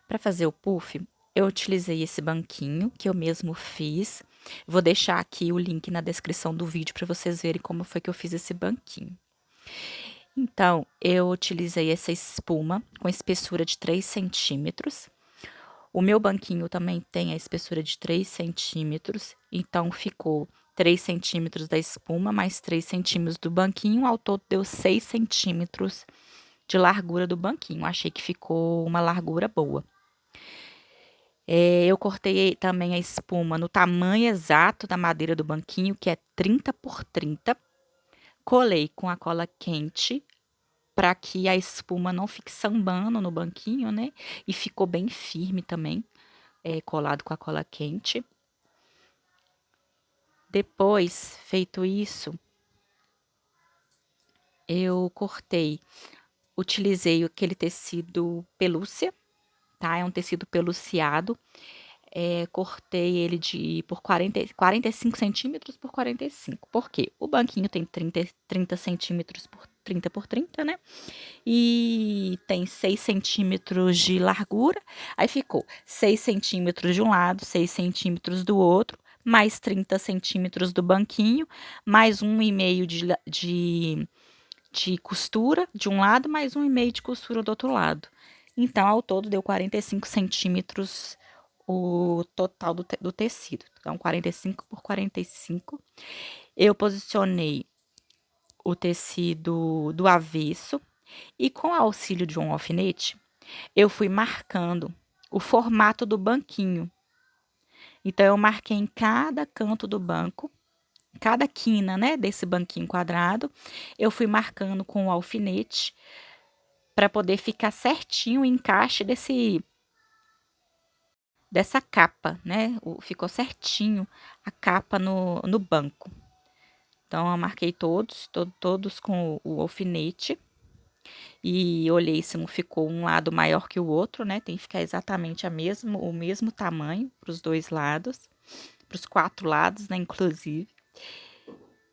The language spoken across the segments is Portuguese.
Para fazer o puff, eu utilizei esse banquinho que eu mesmo fiz. Vou deixar aqui o link na descrição do vídeo para vocês verem como foi que eu fiz esse banquinho. Então, eu utilizei essa espuma com espessura de 3 centímetros. O meu banquinho também tem a espessura de 3 centímetros, então ficou 3 centímetros da espuma mais 3 centímetros do banquinho, ao todo deu 6 centímetros de largura do banquinho. Achei que ficou uma largura boa. Eu cortei também a espuma no tamanho exato da madeira do banquinho, que é 30 por 30. Colei com a cola quente para que a espuma não fique sambando no banquinho, né? E ficou bem firme também, colado com a cola quente. Depois, feito isso, eu cortei, utilizei aquele tecido pelúcia, tá? É um tecido peluciado. Cortei ele por 45 centímetros por 45. Por quê? O banquinho tem 30 centímetros por 30 por 30, né? E tem 6 centímetros de largura. Aí ficou 6 centímetros de um lado, 6 centímetros do outro, mais 30 centímetros do banquinho, mais 1,5 de costura de um lado, mais 1,5 de costura do outro lado. Então, ao todo, deu 45 centímetros o total do tecido. Então, 45 por 45. Eu posicionei o tecido do avesso e, com o auxílio de um alfinete, eu fui marcando o formato do banquinho. Então, eu marquei em cada canto do banco, cada quina, né, desse banquinho quadrado, eu fui marcando com o alfinete para poder ficar certinho o encaixe dessa capa, né? Ficou certinho a capa no banco. Então, eu marquei todos com o alfinete e olhei se não ficou um lado maior que o outro, né? Tem que ficar exatamente o mesmo tamanho para os dois lados, para os 4 lados, né? Inclusive.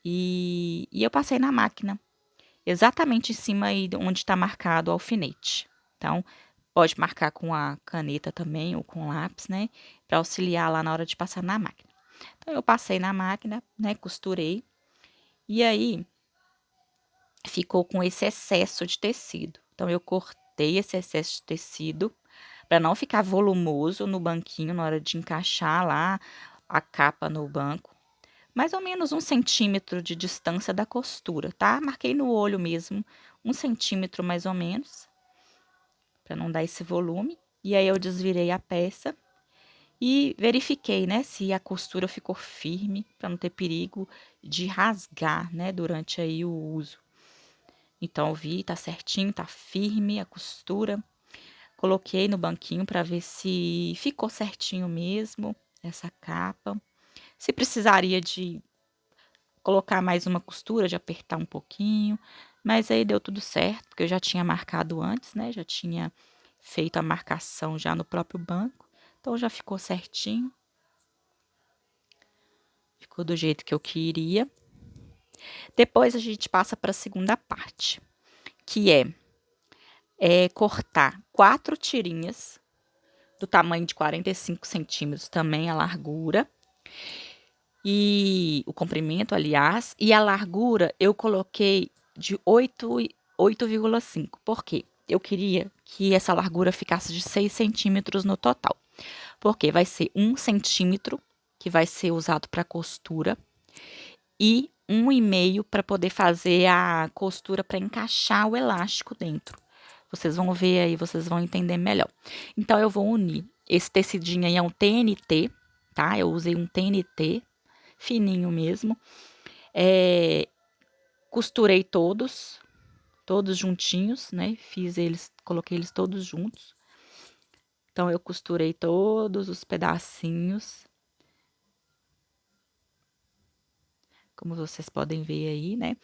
E eu passei na máquina, exatamente em cima aí onde está marcado o alfinete. Então, pode marcar com a caneta também ou com lápis, né? Para auxiliar lá na hora de passar na máquina. Então, eu passei na máquina, né? Costurei. E aí, ficou com esse excesso de tecido. Então, eu cortei esse excesso de tecido para não ficar volumoso no banquinho na hora de encaixar lá a capa no banco. Mais ou menos 1 centímetro de distância da costura, tá? Marquei no olho mesmo, 1 centímetro mais ou menos, para não dar esse volume. E aí eu desvirei a peça e verifiquei, né, se a costura ficou firme, para não ter perigo de rasgar, né, durante aí o uso. Então eu vi, tá certinho, tá firme a costura. Coloquei no banquinho para ver se ficou certinho mesmo essa capa. Se precisaria de colocar mais uma costura, de apertar um pouquinho, mas aí deu tudo certo, porque eu já tinha marcado antes, né? Já tinha feito a marcação já no próprio banco, então já ficou certinho. Ficou do jeito que eu queria. Depois a gente passa para a segunda parte, que é cortar 4 tirinhas do tamanho de 45 centímetros, também a largura. E o comprimento, aliás, e a largura eu coloquei de 8,5. Por quê? Eu queria que essa largura ficasse de 6 centímetros no total. Porque vai ser 1 centímetro que vai ser usado para costura e 1,5 para poder fazer a costura para encaixar o elástico dentro. Vocês vão ver aí, vocês vão entender melhor. Então, eu vou unir. Esse tecidinho aí é um TNT, tá? Eu usei um TNT fininho mesmo. Costurei todos juntinhos, né? Coloquei eles todos juntos. Então, eu costurei todos os pedacinhos, como vocês podem ver aí, né?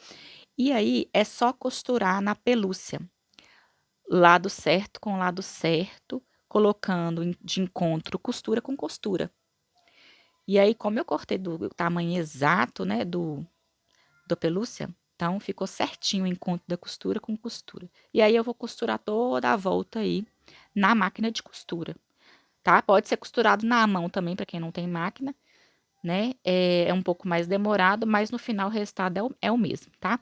E aí, é só costurar na pelúcia, lado certo com lado certo, colocando de encontro costura com costura. E aí, como eu cortei do tamanho exato, né, do pelúcia, então ficou certinho o encontro da costura com costura. E aí eu vou costurar toda a volta aí na máquina de costura, tá? Pode ser costurado na mão também, para quem não tem máquina, né? É um pouco mais demorado, mas no final o resultado é o mesmo, tá?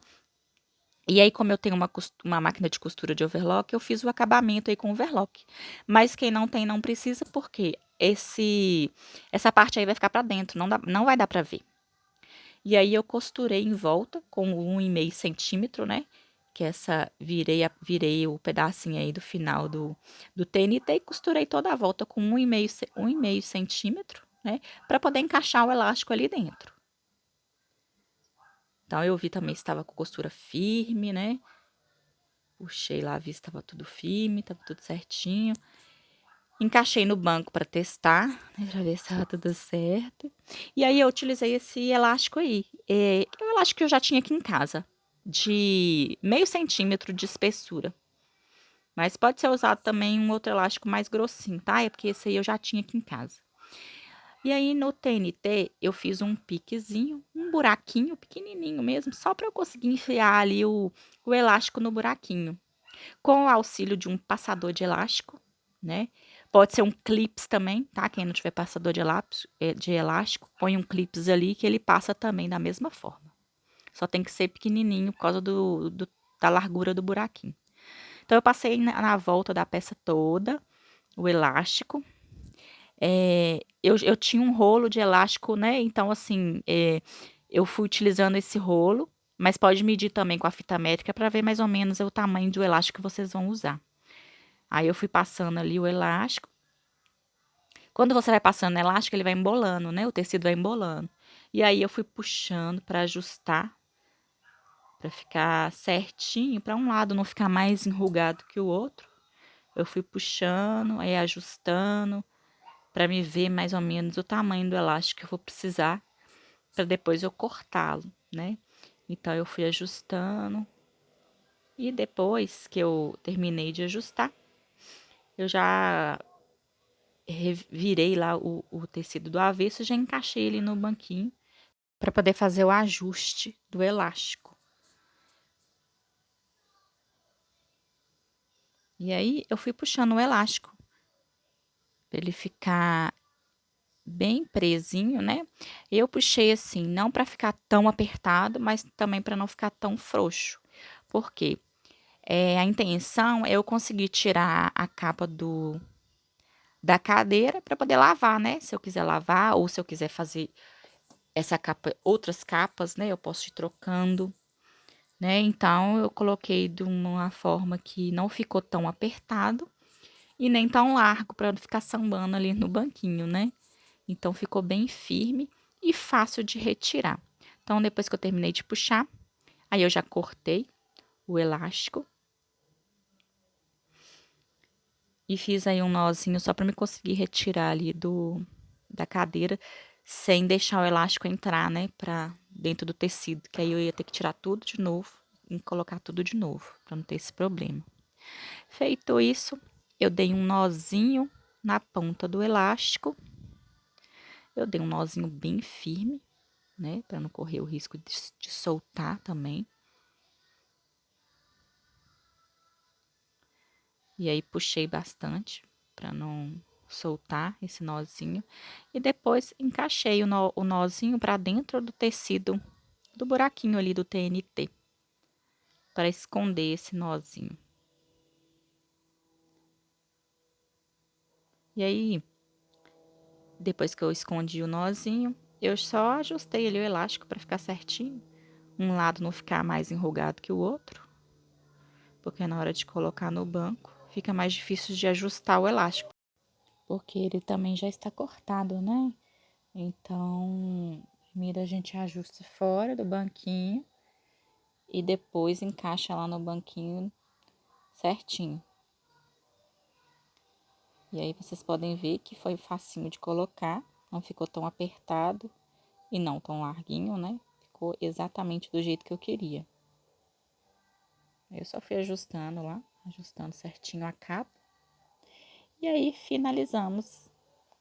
E aí, como eu tenho uma máquina de costura de overlock, eu fiz o acabamento aí com overlock. Mas quem não tem, não precisa, porque essa parte aí vai ficar para dentro, não vai dar para ver. E aí, eu costurei em volta com 1,5 centímetro, né? Que virei o pedacinho aí do final do TNT e costurei toda a volta com 1,5 centímetro, né? Para poder encaixar o elástico ali dentro. Então, eu vi também se estava com costura firme, né? Puxei lá, vi se estava tudo firme, estava tudo certinho. Encaixei no banco para testar, né, para ver se estava tudo certo. E aí eu utilizei esse elástico aí. É um elástico que eu já tinha aqui em casa, de 0,5 centímetro de espessura. Mas pode ser usado também um outro elástico mais grossinho, tá? É porque esse aí eu já tinha aqui em casa. E aí no TNT eu fiz um piquezinho, um buraquinho pequenininho mesmo, só para eu conseguir enfiar ali o elástico no buraquinho. Com o auxílio de um passador de elástico, né? Pode ser um clips também, tá? Quem não tiver passador de elástico, põe um clips ali que ele passa também da mesma forma. Só tem que ser pequenininho por causa da largura do buraquinho. Então, eu passei na volta da peça toda o elástico. Eu tinha um rolo de elástico, né? Então, assim, eu fui utilizando esse rolo, mas pode medir também com a fita métrica para ver mais ou menos o tamanho do elástico que vocês vão usar. Aí eu fui passando ali o elástico. Quando você vai passando o elástico, ele vai embolando, né? O tecido vai embolando. E aí eu fui puxando para ajustar, para ficar certinho, para um lado não ficar mais enrugado que o outro. Eu fui puxando, aí ajustando, para me ver mais ou menos o tamanho do elástico que eu vou precisar, para depois eu cortá-lo, né? Então eu fui ajustando. E depois que eu terminei de ajustar, eu já virei lá o tecido do avesso e já encaixei ele no banquinho para poder fazer o ajuste do elástico. E aí eu fui puxando o elástico para ele ficar bem presinho, né? Eu puxei assim, não para ficar tão apertado, mas também para não ficar tão frouxo. Por quê? A intenção é eu conseguir tirar a capa da cadeira para poder lavar, né? Se eu quiser lavar ou se eu quiser fazer essa capa, outras capas, né? Eu posso ir trocando, né? Então eu coloquei de uma forma que não ficou tão apertado e nem tão largo para não ficar sambando ali no banquinho, né? Então ficou bem firme e fácil de retirar. Então depois que eu terminei de puxar, aí eu já cortei o elástico e fiz aí um nozinho só para me conseguir retirar ali da cadeira sem deixar o elástico entrar, né, para dentro do tecido, que aí eu ia ter que tirar tudo de novo e colocar tudo de novo, para não ter esse problema. Feito isso, eu dei um nozinho na ponta do elástico. Eu dei um nozinho bem firme, né, para não correr o risco de soltar também. E aí puxei bastante para não soltar esse nozinho e depois encaixei o nozinho para dentro do tecido do buraquinho ali do TNT para esconder esse nozinho. E aí, depois que eu escondi o nozinho, eu só ajustei ali o elástico para ficar certinho. Um lado não ficar mais enrugado que o outro, porque na hora de colocar no banco fica mais difícil de ajustar o elástico, porque ele também já está cortado, né? Então, primeiro a gente ajusta fora do banquinho e depois encaixa lá no banquinho certinho. E aí vocês podem ver que foi facinho de colocar, não ficou tão apertado e não tão larguinho, né? Ficou exatamente do jeito que eu queria. Eu só fui ajustando lá, ajustando certinho a capa. E aí finalizamos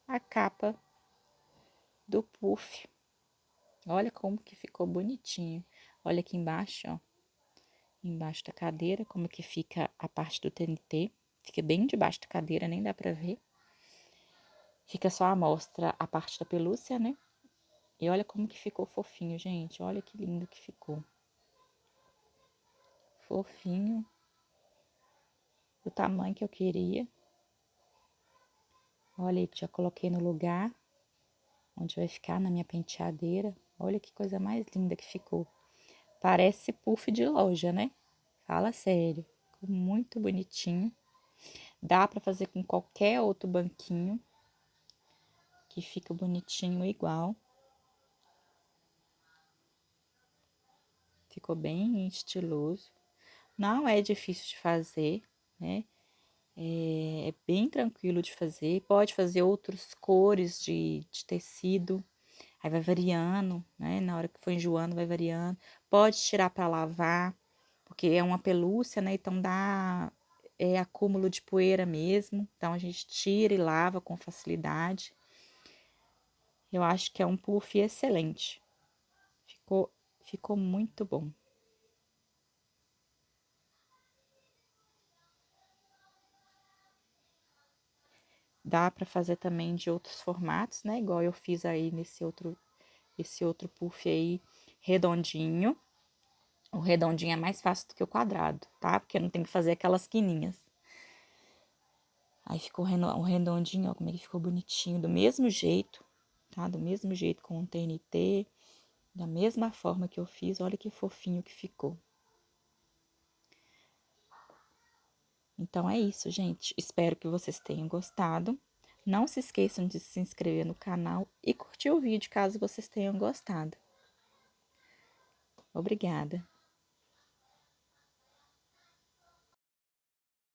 a capa do puff. Olha como que ficou bonitinho. Olha aqui embaixo, ó. Embaixo da cadeira, como que fica a parte do TNT. Fica bem debaixo da cadeira, nem dá pra ver. Fica só a amostra, a parte da pelúcia, né? E olha como que ficou fofinho, gente. Olha que lindo que ficou. Fofinho. Do tamanho que eu queria. Olha aí que já coloquei no lugar onde vai ficar na minha penteadeira. Olha que coisa mais linda que ficou. Parece puff de loja, né? Fala sério. Ficou muito bonitinho. Dá pra fazer com qualquer outro banquinho. Que fica bonitinho igual. Ficou bem estiloso. Não é difícil de fazer, né? É bem tranquilo de fazer. Pode fazer outras cores de tecido. Aí vai variando, né? Na hora que for enjoando, vai variando. Pode tirar para lavar, porque é uma pelúcia, né? Então dá acúmulo de poeira mesmo. Então a gente tira e lava com facilidade. Eu acho que é um puff excelente. Ficou muito bom. Dá para fazer também de outros formatos, né? Igual eu fiz aí esse outro puff aí redondinho. O redondinho é mais fácil do que o quadrado, tá? Porque não tem que fazer aquelas quininhas. Aí ficou o redondinho, ó, como é que ficou bonitinho, do mesmo jeito, tá? Do mesmo jeito com o TNT, da mesma forma que eu fiz, olha que fofinho que ficou. Então é isso, gente. Espero que vocês tenham gostado. Não se esqueçam de se inscrever no canal e curtir o vídeo caso vocês tenham gostado. Obrigada.